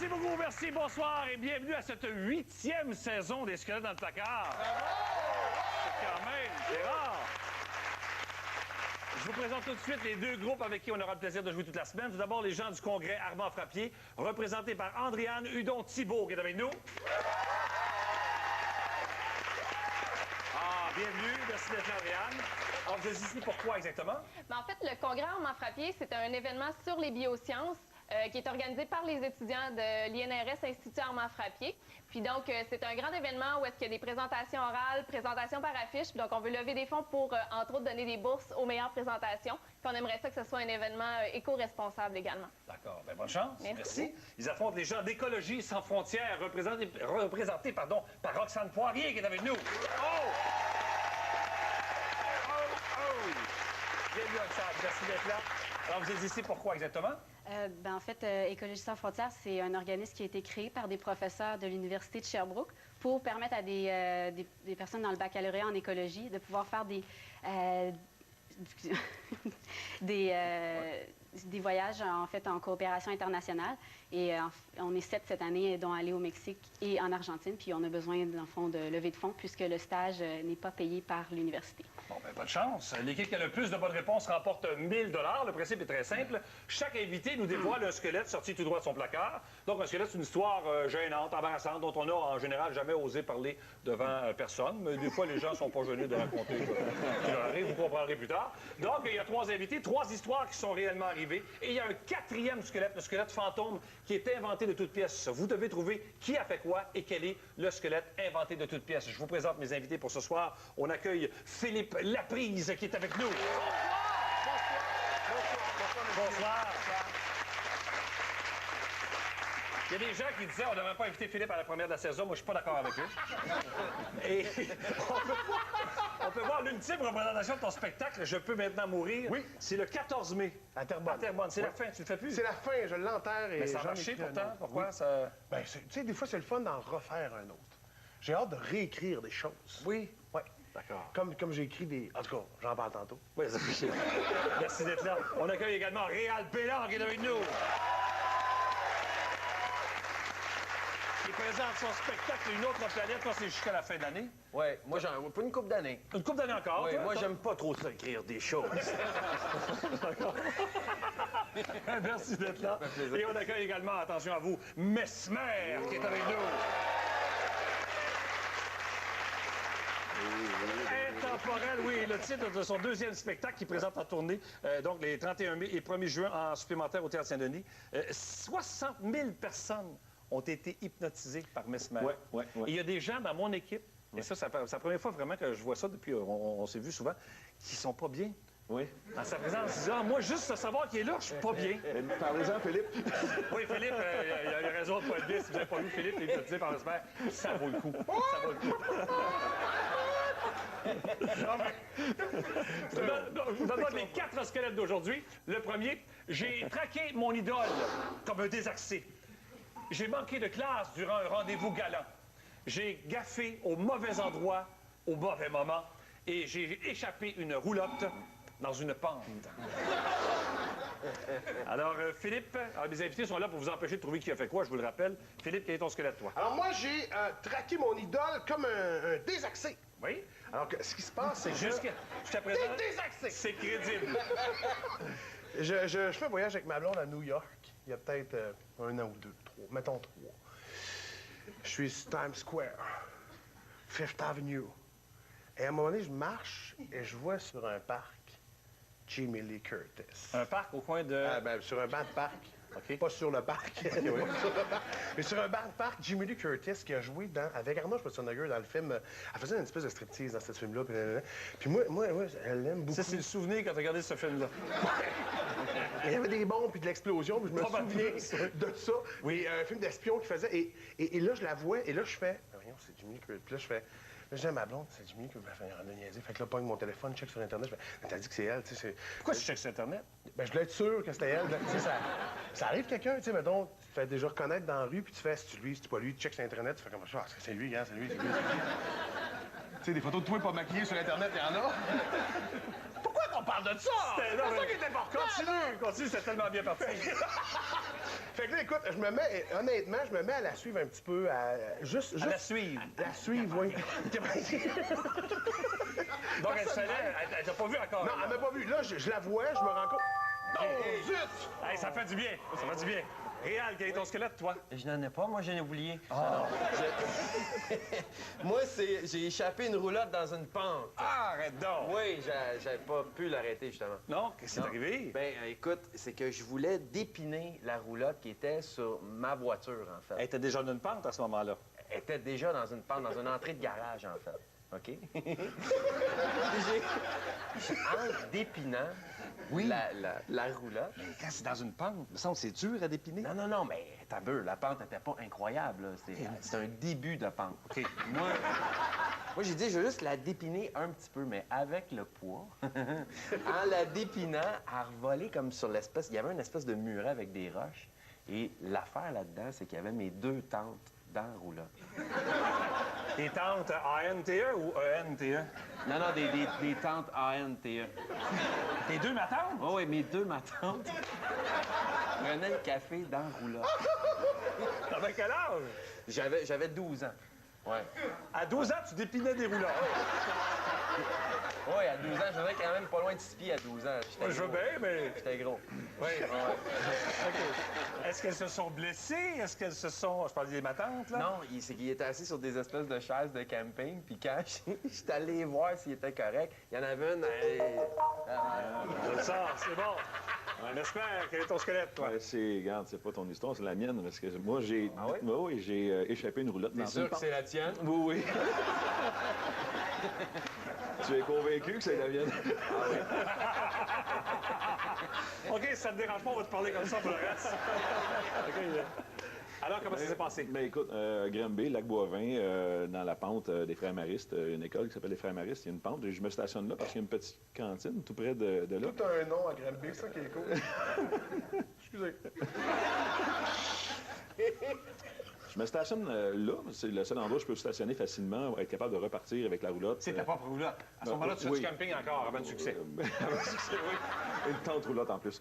Merci beaucoup, merci, bonsoir et bienvenue à cette 8e saison des Squelettes dans le placard. C'est quand même, c'est rare. Je vous présente tout de suite les deux groupes avec qui on aura le plaisir de jouer toute la semaine. Tout d'abord, les gens du Congrès Armand Frappier, représentés par Andréane Hudon-Thibault, qui est avec nous. Ah, bienvenue, merci d'être là, Andréane. Alors, vous êtes ici pourquoi exactement? Bien, en fait, le Congrès Armand Frappier, c'est un événement sur les biosciences qui est organisé par les étudiants de l'INRS Institut Armand Frappier. Puis donc, c'est un grand événement où est-ce qu'il y a des présentations orales, présentations par affiche. Puis donc, on veut lever des fonds pour, entre autres, donner des bourses aux meilleures présentations. Puis on aimerait ça que ce soit un événement éco-responsable également. D'accord. Bien, bonne chance. Merci. Ils affrontent les gens d'Écologie sans frontières, représentés par Roxane Poirier, qui est avec nous. Bienvenue, Roxane. Merci d'être là. Alors, vous êtes ici pourquoi exactement? En fait, Écologie sans frontières, c'est un organisme qui a été créé par des professeurs de l'Université de Sherbrooke pour permettre à des personnes dans le baccalauréat en écologie de pouvoir faire des voyages en fait en coopération internationale. Et on est 7 cette année, dont aller au Mexique et en Argentine. Puis on a besoin, dans le fond, de lever de fonds puisque le stage n'est pas payé par l'université. Bon, bien, bonne chance. L'équipe qui a le plus de bonnes réponses remporte 1 000 $. Le principe est très simple. Chaque invité nous dévoile un squelette sorti tout droit de son placard. Donc, un squelette, c'est une histoire gênante, embarrassante, dont on n'a en général jamais osé parler devant personne. Mais des fois, les gens ne sont pas gênés de raconter ce qui leur arrive. Vous comprendrez plus tard. Donc, il y a 3 invités, 3 histoires qui sont réellement arrivées. Et il y a un 4e squelette, le squelette fantôme, qui est inventé de toutes pièces. Vous devez trouver qui a fait quoi et quel est le squelette inventé de toutes pièces. Je vous présente mes invités pour ce soir. On accueille Philippe Laprise, qui est avec nous. Bonsoir. Il y a des gens qui disaient on ne devrait pas inviter Philippe à la première de la saison. Moi, je suis pas d'accord avec eux. Et on peut voir l'ultime représentation de ton spectacle, Je peux maintenant mourir. Oui. C'est le 14 mai. À Terrebonne. À Terrebonne. C'est la fin, tu le fais plus? C'est la fin, je l'enterre et... Mais ça a marché pourtant. Pourquoi ça... Ben, tu sais, des fois, c'est le fun d'en refaire un autre. J'ai hâte de réécrire des choses. Oui. Oui. D'accord. Comme j'ai écrit des... En tout cas, j'en parle tantôt. Oui, ça fait chier. Merci d'être là. On accueille également Réal Bélan qui est avec nous. Qui présente son spectacle Une autre planète. Toi, c'est jusqu'à la fin de l'année. Oui, moi, j'en pas une couple d'années. Une couple d'années encore. Oui, toi, moi, toi? j'aime pas trop ça, écrire des choses. Merci d'être là. Et on accueille également, attention à vous, Mesmer qui est avec nous. Intemporel, oui, le titre de son 2e spectacle qui présente en tournée, donc les 31 mai et 1er juin en supplémentaire au Théâtre Saint-Denis. 60 000 personnes ont été hypnotisées par Mesmer. Ouais. Et il y a des gens dans mon équipe, et ça, c'est la première fois vraiment que je vois ça depuis, on s'est vu souvent, qui sont pas bien. Oui. En sa présence, ils disent, moi, juste de savoir qu'il est là, je suis pas bien. Parlez-en, Philippe. Oui, Philippe, il y a raison de pas le dire. Si vous n'avez pas vu Philippe, il est hypnotisé par Mesmer, ça vaut le coup. Ça vaut le coup. Je vous donne les 4 squelettes d'aujourd'hui. Le premier, j'ai traqué mon idole comme un désaxé. J'ai manqué de classe durant un rendez-vous galant. J'ai gaffé au mauvais endroit, au mauvais moment, et j'ai échappé une roulotte dans une pente. Alors, Philippe, mes invités sont là pour vous empêcher de trouver qui a fait quoi, je vous le rappelle. Philippe, quel est ton squelette, toi? Alors moi, j'ai traqué mon idole comme un désaxé. Oui? Alors, ce qui se passe, c'est que... Jusqu'à présent, désaxé! c'est crédible. Je fais un voyage avec ma blonde à New York, il y a peut-être 1 an ou 2, 3, mettons 3. Je suis sur Times Square, Fifth Avenue. Et à un moment donné, je marche et je vois sur un parc Jamie Lee Curtis. Un parc au coin de... Sur un banc de parc. OK. Pas sur le parc. Pas sur le parc. Mais sur un banc de parc, Jamie Lee Curtis qui a joué avec Arnold Schwarzenegger dans le film. Elle faisait une espèce de striptease dans ce film-là. Puis moi, elle l'aime beaucoup. Ça, c'est le souvenir quand tu as regardé ce film-là. Il y avait des bombes puis de l'explosion, puis je me souviens de ça. Oui. Un film d'espion qu'il faisait. Et là, je la vois, et là, je fais... Voyons, c'est Jamie Lee Curtis. Puis là, je fais... Là, j'ai ma blonde, c'est Jimmy qui m'a fait un niaiser. Fait que là, pogne mon téléphone, check sur Internet. Je fais, mais t'as dit que c'est elle, tu sais. Pourquoi tu checkes sur Internet? Ben, je voulais être sûr que c'était elle. Tu sais, ça arrive quelqu'un, tu sais, mettons, tu te fais déjà reconnaître dans la rue, puis tu fais, c'est lui, c'est pas lui, tu checkes sur Internet, tu fais comme ça, c'est lui, gars, c'est lui. Tu sais, des photos de toi pas maquillées sur Internet, il y en a. Pourquoi qu'on parle de ça! C'est ça qui est important. Continue, c'est tellement bien parti. Fait que là, écoute, honnêtement, je me mets à la suivre un petit peu, juste À la suivre. la suivre, oui. Donc, elle t'a pas vu encore. Non, elle m'a pas vu. Là, je la vois, je me rends compte. Oh, zut! Hey, ça fait du bien. Ça fait du bien. Réal, quel est ton squelette, toi? Je n'en ai pas, moi, j'en ai oublié. Moi, j'ai échappé une roulotte dans une pente. Ah, arrête donc. Oui, j'avais pas pu l'arrêter, justement. Non? Qu'est-ce qui est arrivé? Ben, écoute, c'est que je voulais dépiner la roulotte qui était sur ma voiture, en fait. Elle était déjà d'une pente à ce moment-là. Elle était déjà dans une pente, dans une entrée de garage, en fait. OK? En dépinant la roulotte. Mais quand c'est dans une pente, il me semble que c'est dur à dépiner. Non, mais t'as peu, la pente n'était pas incroyable, là. C'est un début de pente. OK. Moi, j'ai dit, je veux juste la dépiner un petit peu, mais avec le poids, en la dépinant, à revoler comme sur l'espèce... Il y avait une espèce de muret avec des roches. Et l'affaire là-dedans, c'est qu'il y avait mes 2 tantes dans la roulotte. Des tentes ANTE ou ENTE? Non, des tantes ANTE. Tes 2 ma tante? Oh, oui, mes 2 matantes prenaient le café dans la roulotte. T'avais quel âge? J'avais 12 ans. Ouais. À 12 ans, tu dépinais des roulottes. Oui, à 12 ans, je faisais quand même pas loin de 6 pieds à 12 ans. Moi, je veux bien, mais... J'étais gros. Oui. OK. Est-ce qu'elles se sont blessées? Est-ce qu'elles se sont... Je parle des matantes, là? Non, c'est qu'il était assis sur des espèces de chaises de camping, puis quand j'étais allé voir s'il était correct, il y en avait une... Je le sens, c'est bon. On espère. Quel est ton squelette, toi? Ouais, regarde, c'est pas ton histoire, c'est la mienne, parce que moi, j'ai oui? j'ai échappé une roulotte dans une pente. la tienne? Oui, oui. Tu es convaincu que c'est la mienne? OK, si ça te dérange pas, on va te parler comme ça pour le reste. OK. Alors, comment ça s'est passé? Ben écoute, Granby, Lac-Boivin, dans la pente des Frères Maristes, une école qui s'appelle les Frères Maristes, il y a une pente, et je me stationne là parce qu'il y a une petite cantine tout près de là. Tout un nom à Granby, ça qui est cool. Excusez. Je me stationne là, c'est le seul endroit où je peux stationner facilement, être capable de repartir avec la roulotte. C'est ta propre roulotte. À ce moment-là, tu fais oui. du camping encore avant le succès. Avant le succès, oui. Une tente roulotte en plus.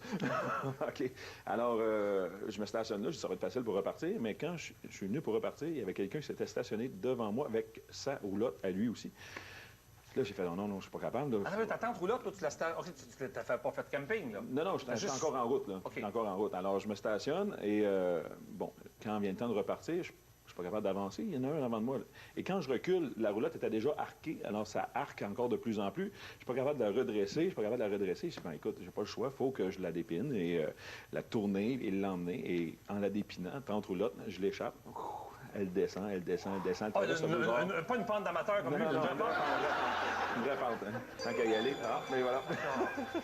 OK. Alors, je me stationne là, ça va être facile pour repartir, mais quand je suis venu pour repartir, il y avait quelqu'un qui s'était stationné devant moi avec sa roulotte à lui aussi. Là, j'ai fait non, je suis pas capable. Là. Ah, mais ta tente roulotte, toi, tu la stationnes. OK, tu n'as pas fait de camping, là. Non, je suis encore en route, là. OK. Je suis encore en route. Alors, je me stationne et, bon, quand vient le temps de repartir, je suis pas capable d'avancer. Il y en a un avant de moi. Là. Et quand je recule, la roulotte était déjà arquée. Alors, ça arque encore de plus en plus. Je suis pas capable de la redresser. Je dis, ben, écoute, j'ai pas le choix. Il faut que je la dépine et la tourner et l'emmener. Et en la dépinant, tente roulotte, je l'échappe. Elle descend. Elle traverse le boulevard. Pas une pente d'amateur comme lui. Non, une vraie pente, hein. Tant qu'à y aller. Ah, mais voilà.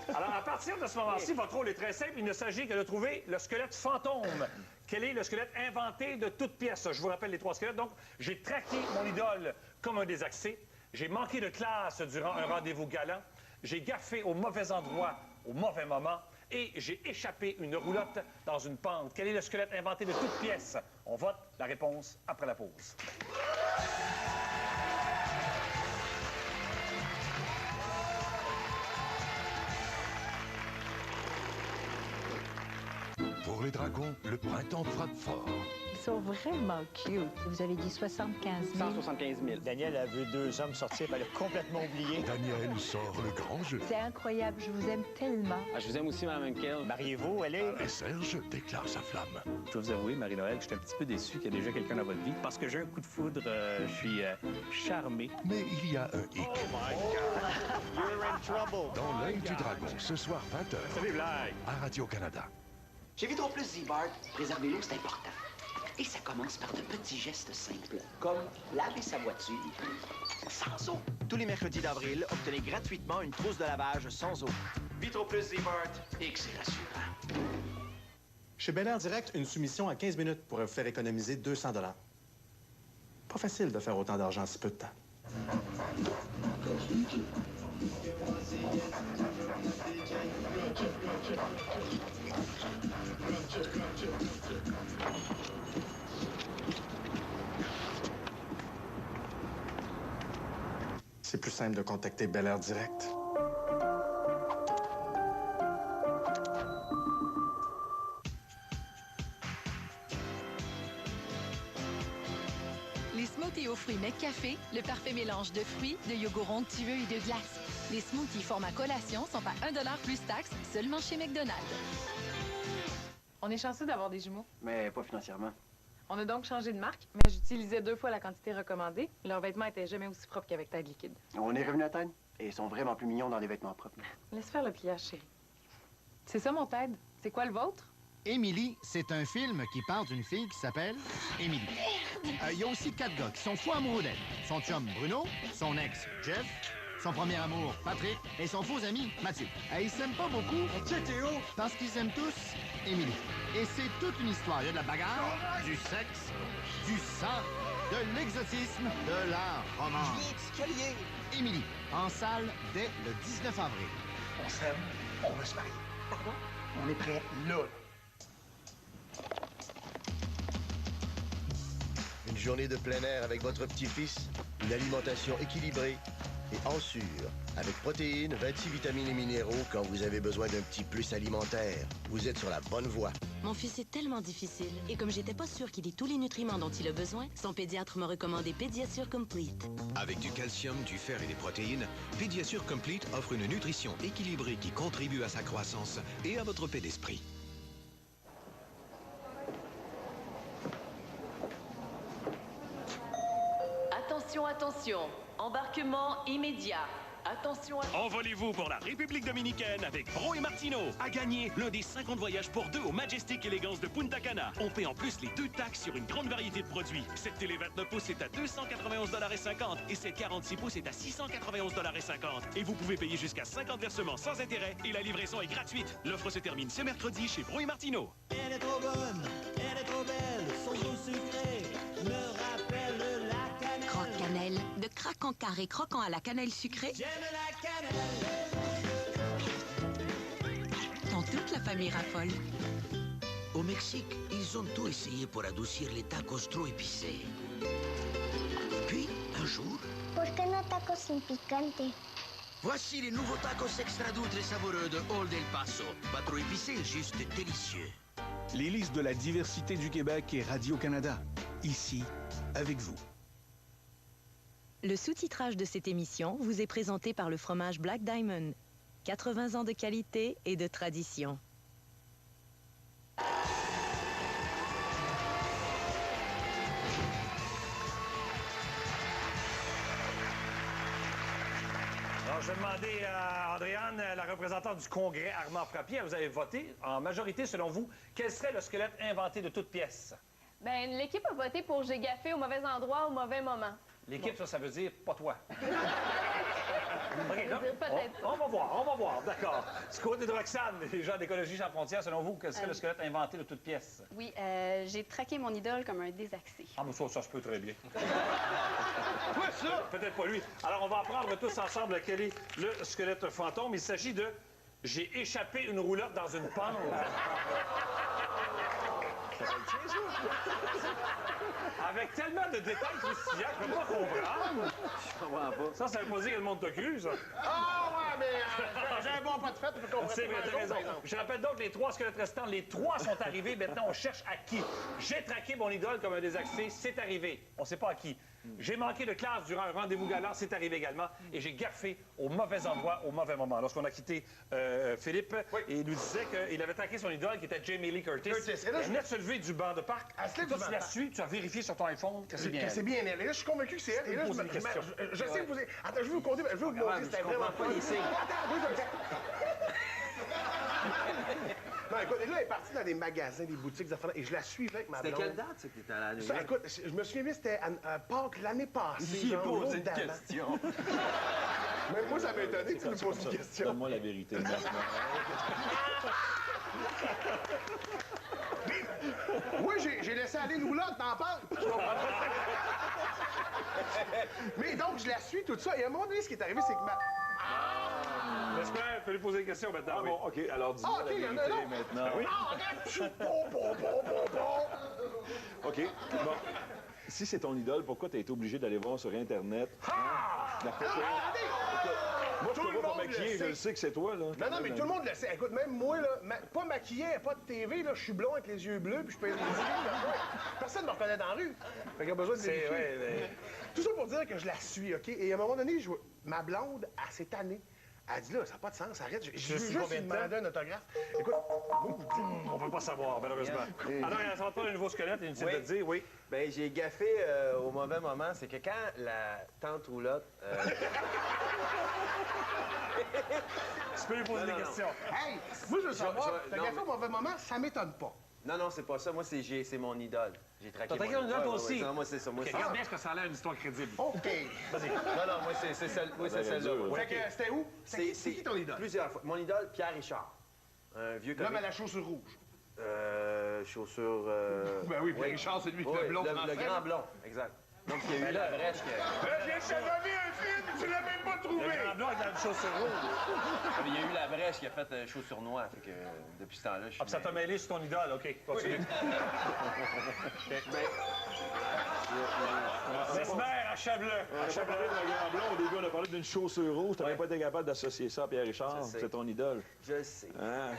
Alors, à partir de ce moment-ci, votre rôle est très simple. Il ne s'agit que de trouver le squelette fantôme. Quel est le squelette inventé de toutes pièces? Je vous rappelle les 3 squelettes. Donc, j'ai traqué mon idole comme un désaxé. J'ai manqué de classe durant un rendez-vous galant. J'ai gaffé au mauvais endroit, au mauvais moment. Et j'ai échappé une roulotte dans une pente. Quel est le squelette inventé de toutes pièces? On vote la réponse après la pause. Pour les dragons, le printemps frappe fort. Ils sont vraiment cute. Vous avez dit 75 000. 175 000. Daniel a vu 2 hommes sortir, puis elle a complètement oublié. Daniel sort le grand jeu. C'est incroyable, je vous aime tellement. Ah, je vous aime aussi, Mme Henkel. Mariez-vous, elle est... Et Serge déclare sa flamme. Je dois vous avouer, Marie-Noël, que je suis un petit peu déçu qu'il y ait déjà quelqu'un dans votre vie. Parce que j'ai un coup de foudre, je suis charmé. Mais il y a un hic. Oh my God! You're in trouble! Dans l'œil du dragon, ce soir 20h, C'est des blagues. à Radio-Canada. Chez Vitro Plus Z-Bart, préserver l'eau, c'est important. Et ça commence par de petits gestes simples, comme laver sa voiture sans eau. Tous les mercredis d'avril, obtenez gratuitement une trousse de lavage sans eau. Vitro Plus Z-Bart, et que c'est rassurant. Chez Bel Air Direct, une soumission à 15 minutes pourrait vous faire économiser 200 $. Pas facile de faire autant d'argent en si peu de temps. C'est plus simple de contacter Bel Air Direct. smoothie aux fruits McCafé, le parfait mélange de fruits, de yogourt onctueux et de glace. Les smoothies format collation sont à 1 $ plus taxes seulement chez McDonald's. On est chanceux d'avoir des jumeaux. Mais pas financièrement. On a donc changé de marque, mais j'utilisais 2 fois la quantité recommandée. Leurs vêtements étaient jamais aussi propres qu'avec Tide liquide. On est revenu à Tide et ils sont vraiment plus mignons dans les vêtements propres. Laisse faire le pliage, chérie. C'est ça, mon Tide? C'est quoi le vôtre? Émilie, c'est un film qui parle d'une fille qui s'appelle Émilie. Il y a aussi 4 gars qui sont fous amoureux d'elle. Son chum Bruno, son ex Jeff, son premier amour Patrick et son faux ami Mathieu. Ils s'aiment pas beaucoup parce qu'ils aiment tous Émilie. Et c'est toute une histoire. Il y a de la bagarre, du sexe, du sang, de l'exotisme, de la romance. Émilie, en salle dès le 19 avril. On s'aime, on va se marier. Pardon? On est prêt là. Une journée de plein air avec votre petit-fils, une alimentation équilibrée et en sûre, avec protéines, 26 vitamines et minéraux quand vous avez besoin d'un petit plus alimentaire. Vous êtes sur la bonne voie. Mon fils est tellement difficile. Et comme j'étais pas sûre qu'il ait tous les nutriments dont il a besoin, son pédiatre m'a recommandé Pédiasure Complete. Avec du calcium, du fer et des protéines, Pédiasure Complete offre une nutrition équilibrée qui contribue à sa croissance et à votre paix d'esprit. Attention, attention. Embarquement immédiat. Attention à... Envolez-vous pour la République dominicaine avec Bro et Martino. À gagner l'un des 50 voyages pour 2 au Majestic Elegance de Punta Cana. On paie en plus les 2 taxes sur une grande variété de produits. Cette télé 29 pouces est à 291,50 $ et cette 46 pouces est à 691,50 $. Et vous pouvez payer jusqu'à 50 versements sans intérêt et la livraison est gratuite. L'offre se termine ce mercredi chez Bro et Martino. Elle est trop bonne, elle est trop belle, son goût sucré me rappelle la cannelle. Croque-cannelle, de craquant carré croquant à la cannelle sucrée. J'aime la cannelle. Dont toute la famille raffole. Au Mexique, ils ont tout essayé pour adoucir les tacos trop épicés. Puis, un jour... ¿Por qué no tacos sin picante? Voici les nouveaux tacos extra doux très savoureux de Old El Paso. Pas trop épicés, juste délicieux. L'hélice de la diversité du Québec est Radio-Canada. Ici, avec vous. Le sous-titrage de cette émission vous est présenté par le fromage Black Diamond. 80 ans de qualité et de tradition. Alors, je vais demander à Andréane, la représentante du Congrès, Armand Frappier, vous avez voté en majorité, selon vous, quel serait le squelette inventé de toute pièce? Bien, l'équipe a voté pour J'ai gaffé au mauvais endroit, au mauvais moment. L'équipe, ça veut dire pas toi. OK, là, Peut-être. on va voir, d'accord. Du côté de Roxane, les gens d'Écologie sans frontières, selon vous, quel serait le squelette inventé de toute pièce? Oui, j'ai traqué mon idole comme un désaxé. Ah, mais ça se peut très bien. Peut-être pas lui. Alors, on va apprendre tous ensemble quel est le squelette fantôme. Il s'agit de « J'ai échappé une roulotte dans une pente ». Avec tellement de détails croustillants, je ne peux pas comprendre. Je comprends pas. Ça veut pas dire que le monde t'a cru, ça. Ah, ouais, mais j'ai un bon pas de fête, je peux comprendre. C'est vrai, t'as raison. Je rappelle donc les 3 squelettes restants. Les 3 sont arrivés. Maintenant, on cherche à qui. J'ai traqué mon idole comme un désaxé. C'est arrivé. On ne sait pas à qui. J'ai manqué de classe durant un rendez-vous galant. C'est arrivé également. Et j'ai gaffé au mauvais endroit, au mauvais moment. Lorsqu'on a quitté Philippe, et il nous disait qu'il avait traqué son idole, qui était Jamie Lee Curtis. Et là, elle venait de se lever du banc de parc. Toi, tu la suis, tu as vérifié sur ton iPhone que c'est bien elle. C'est bien elle. Et là, je suis convaincu que c'est elle. Et là, je sais que vous... Attends, je vais vous compter. Je vais vous montrer. C'était vraiment pas les signes. Non, écoute, là, elle est partie dans des magasins, des boutiques, des affaires, et je la suivais avec ma blonde. C'était quelle date, ça, que t'étais allé à New Ça, York? écoute, je me souviens bien, c'était à Pâques l'année passée. J'y ai posé une question. Même moi, ça m'a étonné que tu me poses une question. Donne-moi la vérité maintenant. Oui, j'ai laissé aller l'oulotte dans la pente. Mais donc, je la suis, tout ça. Et à un moment donné, ce qui est arrivé, c'est que ma... J'espère, il fallait poser une question maintenant. Ah bon, OK, alors dis-moi la vérité maintenant. Oui. OK, bon. Si c'est ton idole, pourquoi tu as été obligé d'aller voir sur Internet? Ah! Moi, je te vois pas maquillé, je le sais que c'est toi, là. Non, non, mais tout le monde le sait. Écoute, même moi, là, pas maquillé, pas de TV, là, je suis blond avec les yeux bleus, puis je pèse les yeux. Personne ne me reconnaît dans la rue. Fait qu'il y a besoin de vérifier. Ouais, mais... Tout ça pour dire que je la suis, OK? Et à un moment donné, ma blonde, elle s'est tannée. Elle dit là, ça n'a pas de sens, arrête. Je veux juste lui demander un autographe. Écoute, on ne peut pas savoir, malheureusement. Alors, ça va prendre un nouveau squelette, inutile de le dire, oui. Bien, j'ai gaffé au mauvais moment. C'est que quand la tante roulotte... Tu peux lui poser des questions. Hey, moi, je veux savoir, t'as gaffé au mauvais moment, ça m'étonne pas. Non, non, c'est pas ça. Moi, c'est mon idole. J'ai traqué mon idole. T'as traqué ton idole, toi aussi? Non, moi, c'est ça. Moi, regarde bien ce que ça a l'air une histoire crédible. OK. Vas-y. Non, non, moi, c'est celle-là. Oui, c'est celle-là. Fait que c'était où? C'est qui ton idole? Plusieurs fois. Mon idole, Pierre Richard. Un vieux comique. L'homme à la chaussure rouge. Chaussure... Ben oui, Pierre Richard, c'est lui qui est le blond. Le grand blond, exact. Donc, il y a eu la brèche que... J'ai donné un film, tu l'as même pas trouvé! Le grand blond avec la chaussure rouge. Il y a eu la brèche qui a fait chaussure noire, fait que depuis ce temps-là, je suis... Ah, puis ça t'a mêlé sur ton idole, OK, continue. Mesmer, achève-le. On a parlé d'un grand blond, au début, on a parlé d'une chaussure rouge. Tu n'avais pas été capable d'associer ça à Pierre Richard. C'est ton idole. Je sais. Hein?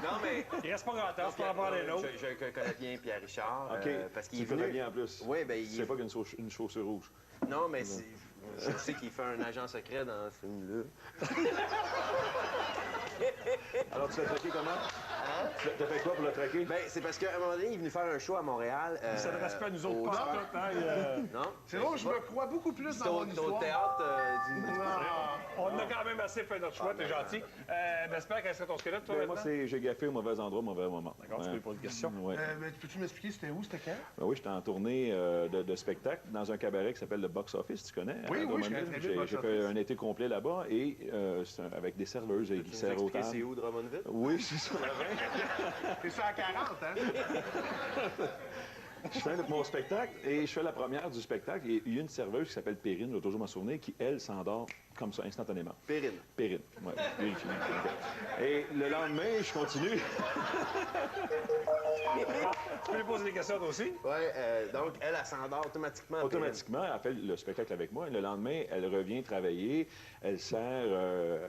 Non, mais... Il reste pas grand temps, tu peux en parler l'autre. Je connais bien Pierre Richard. OK, parce qu'il est venu... venu... bien en plus. Oui, bien, il... C'est pas qu'une chaussure rouge. Non, mais je sais qu'il fait un agent secret dans ce film-là. Alors, tu l'as traqué comment? Hein? T'as fait quoi pour le traquer? Ben, c'est parce qu'à un moment donné, il est venu faire un show à Montréal. Il s'adresse pas à nous autres, pas tout, hein? Non? C'est bon, je me crois beaucoup plus dans mon histoire. au théâtre On a quand même assez fait notre choix, t'es gentil. J'espère qu'elle serait ton squelette, toi, Moi, j'ai gaffé au mauvais endroit, au mauvais moment. D'accord, tu peux lui poser une question. Ouais. Peux-tu m'expliquer c'était où, c'était quand? Ben oui, j'étais en tournée de spectacle dans un cabaret qui s'appelle le Box Office, tu connais? Oui, oui, je connais très bien le Box J'ai fait un été complet là-bas et avec des serveuses qui servent au table. C'est où, Drummondville? Oui, c'est sur la 20. C'est ça à 40, hein? Je fais mon spectacle et je fais la première du spectacle et il y a une serveuse qui s'appelle Perrine, je vais toujours m'en souvenir, qui, elle, s'endort comme ça, instantanément. Perrine. Perrine, oui. Vérifie. Et le lendemain, je continue. Tu peux lui poser des questions, toi aussi? Oui, donc elle s'endort automatiquement. Automatiquement, elle fait le spectacle avec moi. Le lendemain, elle revient travailler, elle sert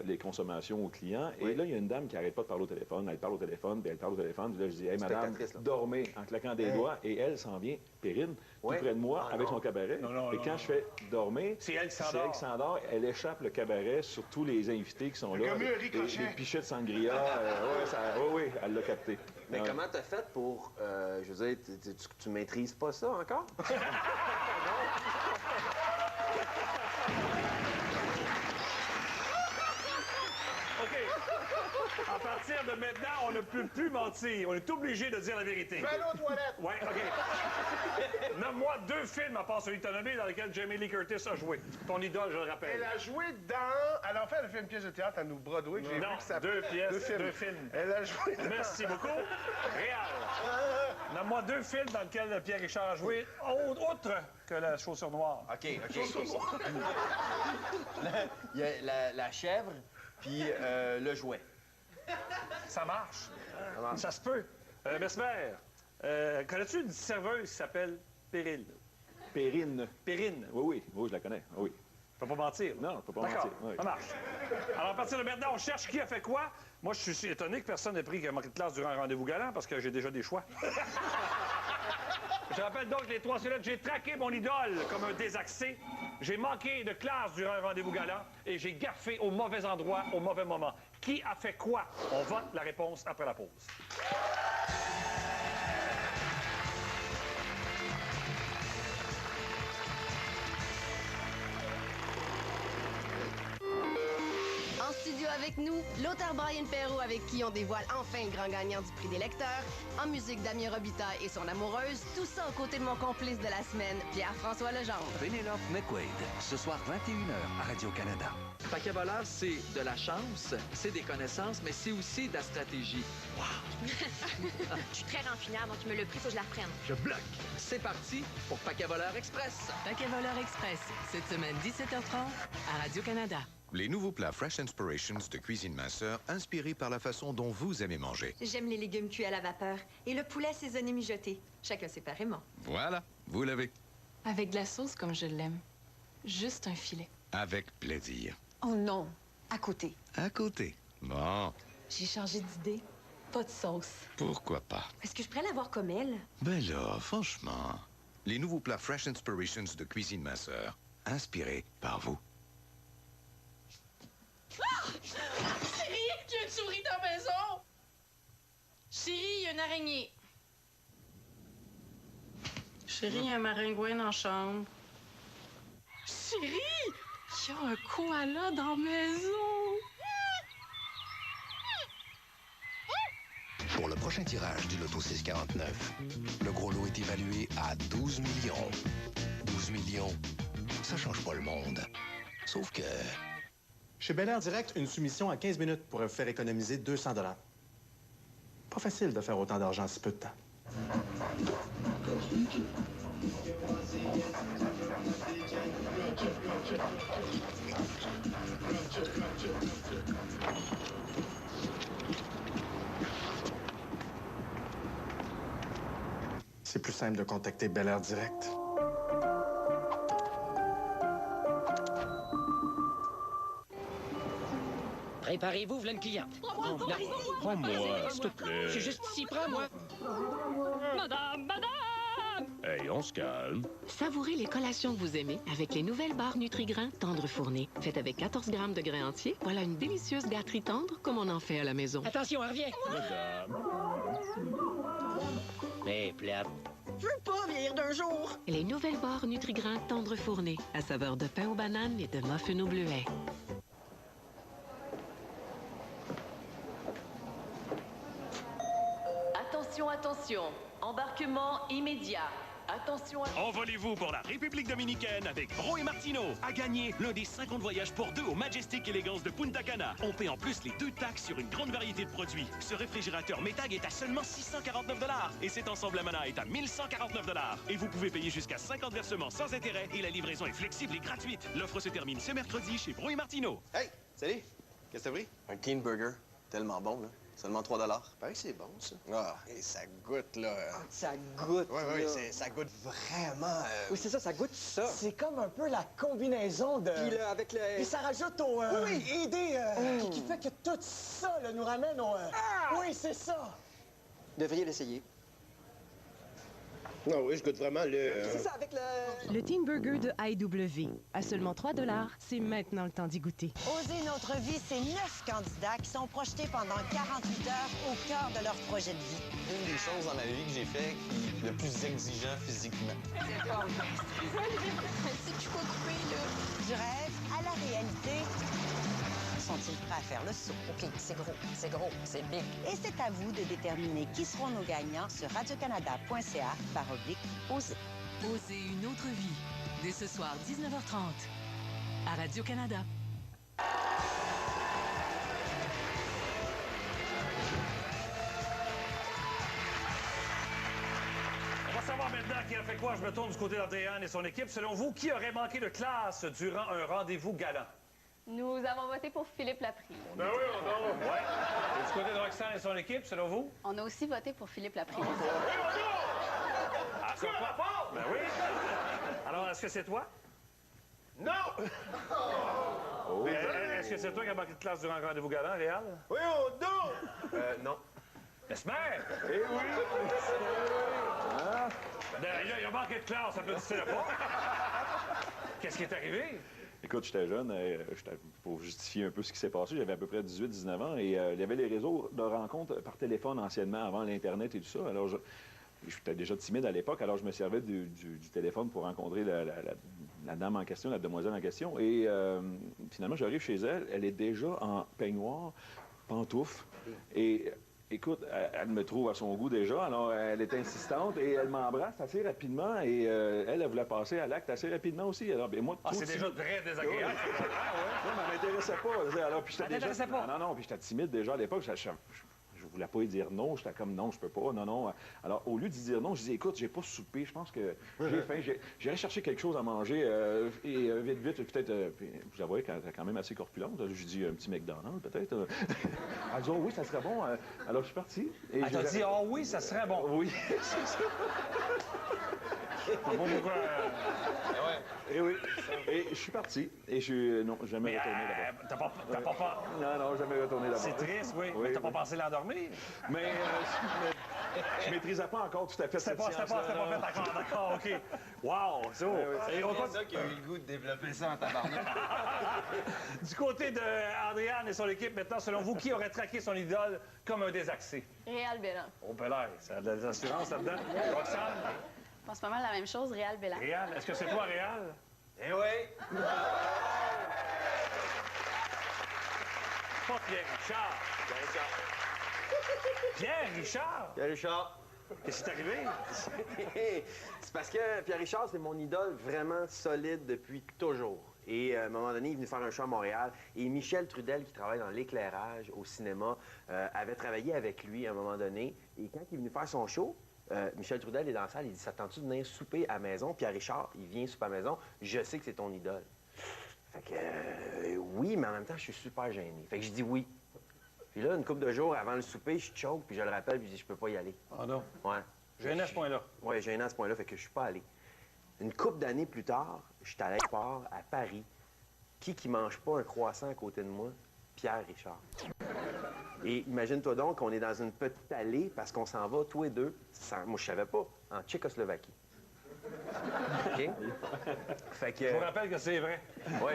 les consommations aux clients. Et là, il y a une dame qui n'arrête pas de parler au téléphone. Elle parle au téléphone, puis elle parle au téléphone. Puis là, je dis, hey, madame, dormez, en claquant des doigts. Et elle s'en vient, Perrine, tout près de moi, avec son cabaret. Et quand je fais dormir, c'est elle qui s'endort. Elle échappe le cabaret sur tous les invités qui sont là. Comme un ricochet. Les pichets de sangria. Oui, elle l'a capté. Mais comment t'as fait pour, je veux dire, tu maîtrises pas ça encore? OK. À partir de maintenant, on ne peut plus mentir. On est obligé de dire la vérité. Je vais aller aux toilettes. Oui, OK. Nomme-moi 2 films, à part celui que t'as nommé, dans lesquels Jamie Lee Curtis a joué. Ton idole, je le rappelle. Elle a joué dans... Elle a fait une pièce de théâtre à New Broadway. Non, 2 pièces, 2 films. Elle a joué dans... Merci beaucoup. Réal. Nomme-moi 2 films dans lesquels Pierre Richard a joué, autre que La chaussure noire. OK. Il y a la chèvre, puis le jouet. Ça marche. Ça se peut. Mesmer, connais-tu une serveuse qui s'appelle Perrine? Perrine. Perrine. Oui, je la connais. Oui. Tu peux pas mentir. Non, je peux pas mentir. Oui. Ça marche. Alors, à partir de maintenant, on cherche qui a fait quoi. Moi, je suis étonné que personne n'ait pris manqué de classe durant un rendez-vous galant parce que j'ai déjà des choix. Je rappelle donc les 3 squelettes. J'ai traqué mon idole comme un désaxé. J'ai manqué de classe durant un rendez-vous galant et j'ai gaffé au mauvais endroit, au mauvais moment. Qui a fait quoi? On vote la réponse après la pause. En studio avec nous, l'auteur Brian Perrault, avec qui on dévoile enfin le grand gagnant du prix des lecteurs. En musique, Damien Robitaille et son amoureuse. Tout ça aux côtés de mon complice de la semaine, Pierre-François Legendre. Pénélope McQuaid, ce soir 21h à Radio-Canada. Paquet voleur, c'est de la chance, c'est des connaissances, mais c'est aussi de la stratégie. Wow! Je suis très rancunière, donc je me le prie, faut que je la reprenne. Je bloque! C'est parti pour Paquet voleur express. Paquet voleur express, cette semaine 17h30 à Radio-Canada. Les nouveaux plats Fresh Inspirations de Cuisine Ma Sœur, inspirés par la façon dont vous aimez manger. J'aime les légumes cuits à la vapeur et le poulet assaisonné mijoté. Chacun séparément. Voilà, vous l'avez. Avec de la sauce comme je l'aime. Juste un filet. Avec plaisir. Oh non, à côté. À côté. Bon, J'ai changé d'idée. Pas de sauce. pourquoi pas. Est-ce que je pourrais l'avoir comme elle? Ben là, franchement, les nouveaux plats Fresh Inspirations de Cuisine Ma Sœur, inspirés par vous. Ah! Chérie, il y a une souris dans la maison! Chérie, il y a une araignée. Chérie, il y a un maringouin dans la chambre. Chérie, il y a un koala dans la maison. Pour le prochain tirage du Loto 649, le gros lot est évalué à 12 millions. 12 millions, ça change pas le monde. Sauf que... Chez Bel Air Direct, une soumission à 15 minutes pourrait vous faire économiser 200 $. Pas facile de faire autant d'argent en si peu de temps. C'est plus simple de contacter Bel Air Direct. Préparez-vous, voilà une cliente. Prends-moi, s'il te plaît. Je suis juste ici, prends-moi. Madame, madame! Hey, on se calme. Savourez les collations que vous aimez avec les nouvelles barres Nutri-Grains tendre fournées. Faites avec 14 grammes de grains entiers, voilà une délicieuse gâterie tendre comme on en fait à la maison. Attention, elle revient. Madame. Mais plate. Je veux pas vieillir d'un jour! Les nouvelles barres Nutri-Grains tendre fournées à saveur de pain aux bananes et de muffins au bleuet. Attention, attention. Embarquement immédiat. Attention, Envolez-vous pour la République dominicaine avec Bro et Martino. À gagner l'un des 50 voyages pour deux au Majestic Elegance de Punta Cana. On paie en plus les 2 taxes sur une grande variété de produits. Ce réfrigérateur Métag est à seulement 649 $ et cet ensemble Amana est à 1149 $. Et vous pouvez payer jusqu'à 50 versements sans intérêt et la livraison est flexible et gratuite. L'offre se termine ce mercredi chez Bro et Martino. Hey, salut! Qu'est-ce que t'as pris? Un Teen Burger. Tellement bon, là. Seulement 3 $. Pareil, c'est bon, ça. Ah, et ça goûte, là. Ça goûte. Oui, là. ça goûte vraiment. Oui, c'est ça goûte ça. C'est comme un peu la combinaison de. Puis là, avec le. Puis ça rajoute au. Oui, idée. Qui fait que tout ça là, nous ramène au. Oui, c'est ça. Vous devriez l'essayer. Non, oui, je goûte vraiment le... C'est ça, avec le... Le Teen Burger de IW. À seulement 3 $, c'est maintenant le temps d'y goûter. Oser notre vie, c'est 9 candidats qui sont projetés pendant 48 heures au cœur de leur projet de vie. Une des choses dans ma vie que j'ai fait qui est le plus exigeant physiquement. Du rêve à la réalité. Sont-ils prêts à faire le saut? OK, c'est gros, c'est big. Et c'est à vous de déterminer qui seront nos gagnants sur radiocanada.ca/oser. Osez une autre vie. Dès ce soir, 19h30. À Radio-Canada. On va savoir maintenant qui a fait quoi. Je me tourne du côté d'Andréane et son équipe. Selon vous, qui aurait manqué de classe durant un rendez-vous galant? Nous avons voté pour Philippe Laprie. Ben oui, ouais. Et du côté de Roxane et son équipe, selon vous? On a aussi voté pour Philippe Laprie. Ah, c'est quoi? Ben oui. Alors, est-ce que c'est toi? Non! Oh. Est-ce que c'est toi qui as manqué de classe durant un rendez-vous galant, Réal? Oui, oh, non! Non. Esmer! Eh oui! Il a manqué de classe, applaudissez-le pas. Qu'est-ce qui est arrivé? Écoute, j'étais jeune, pour justifier un peu ce qui s'est passé, j'avais à peu près 18-19 ans, et il y avait les réseaux de rencontres par téléphone anciennement, avant l'Internet et tout ça. Alors, j'étais déjà timide à l'époque, alors je me servais du téléphone pour rencontrer la dame en question, la demoiselle en question. Et finalement, j'arrive chez elle, elle est déjà en peignoir, pantoufles, et... Écoute, elle me trouve à son goût déjà, alors elle est insistante et elle m'embrasse assez rapidement et elle voulait passer à l'acte assez rapidement aussi. Alors, bien, moi, c'est déjà très désagréable. Non, mais elle m'intéressait pas. Alors, puis j'étais déjà... Non, puis j'étais timide déjà à l'époque. Je voulais pas lui dire non. J'étais comme non, je peux pas, non. Alors, au lieu de dire non, je dis écoute, j'ai pas soupé, je pense que j'ai faim, j'irai chercher quelque chose à manger et vite, peut-être, vous avouez qu'elle est quand même assez corpulente. J'ai dit un petit McDonald's, peut-être. Elle dit oh oui, ça serait bon. Alors, je suis parti. Elle t'a dit oh oui, ça serait bon. Oui, c'est ça. Pas beaucoup. Et oui. Et je suis parti. Et je non, jamais retourné là-bas. T'as pas... Non, jamais retourné là-bas. C'est triste, oui. Mais t'as pas pensé l'endormir? Mais je maîtrisais pas encore tout à fait cette C'était pas fait encore, d'accord, OK. Wow, c'est beau. C'est ça qui a eu le goût de développer ça en tabarnak. Du côté d'Andréane et son équipe, maintenant, selon vous, qui aurait traqué son idole comme un désaxé? Réal Bélan. Oh, Belair, ça a de l'assurance là-dedans. Roxane? Je pense pas mal la même chose, Réal Bélan. Réal, est-ce que c'est toi, Réal? Eh oui! Pas Pierre Richard. Pierre Richard? Pierre Richard. Qu'est-ce qui est arrivé? C'est parce que Pierre Richard, c'est mon idole vraiment solide depuis toujours. Et à un moment donné, il est venu faire un show à Montréal. Et Michel Trudel, qui travaille dans l'éclairage au cinéma, avait travaillé avec lui à un moment donné. Et quand il est venu faire son show, Michel Trudel est dans la salle, il dit « S'attends-tu de venir souper à la maison? » Pierre Richard, il vient souper à la maison. Je sais que c'est ton idole. Fait que oui, mais en même temps, je suis super gêné. Fait que je dis oui. Puis là, une couple de jours avant le souper, je choque, puis je le rappelle, puis je dis « Je peux pas y aller. » Ah non? Ouais. Gêné à ce point-là? Oui, gêné à ce point-là, fait que je suis pas allé. Une couple d'années plus tard, je suis à l'aéroport à Paris. Qui mange pas un croissant à côté de moi? Pierre Richard. Et imagine-toi donc qu'on est dans une petite allée parce qu'on s'en va tous les deux, moi je savais pas, en Tchécoslovaquie. OK? Fait que... Je vous rappelle que c'est vrai. Oui.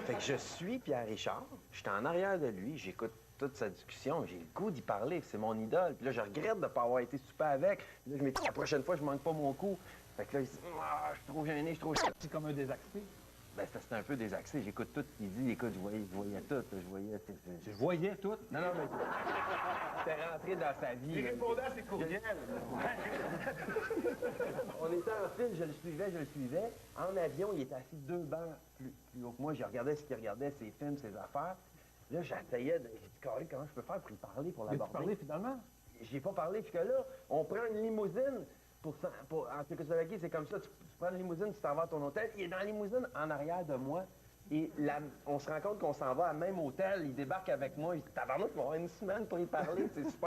Fait que je suis Pierre Richard, je suis en arrière de lui, j'écoute toute sa discussion, j'ai le goût d'y parler, c'est mon idole. Puis là, je regrette de ne pas avoir été super avec. Puis là, je me dis, la prochaine fois, je manque pas mon coup. Fait que là, il dit, ah, je suis trop gêné, je suis trop gêné. C'est comme un désaxé. Ben, c'était un peu désaxé. J'écoute tout ce qu'il dit. Écoute, je voyais tout. Je voyais... Tu voyais tout? Non, mais... C'était rentré dans sa vie. Il répondait à ses courriels. On était en file, je le suivais. En avion, il était assis 2 bancs plus haut que moi. Je regardais ce qu'il regardait, ses films, ses affaires. Là, j'essayais de... J'ai dit, Carré, comment je peux faire pour lui parler, pour l'aborder? Tu parlais finalement? J'ai pas parlé jusque-là. On prend une limousine. En Tchécoslovaquie, c'est comme ça. Tu prends une limousine, tu t'en vas à ton hôtel. Il est dans la limousine en arrière de moi. Et on se rend compte qu'on s'en va à même hôtel. Il débarque avec moi. Il dit, tabarnak, tu vas avoir une semaine pour y parler. C'est super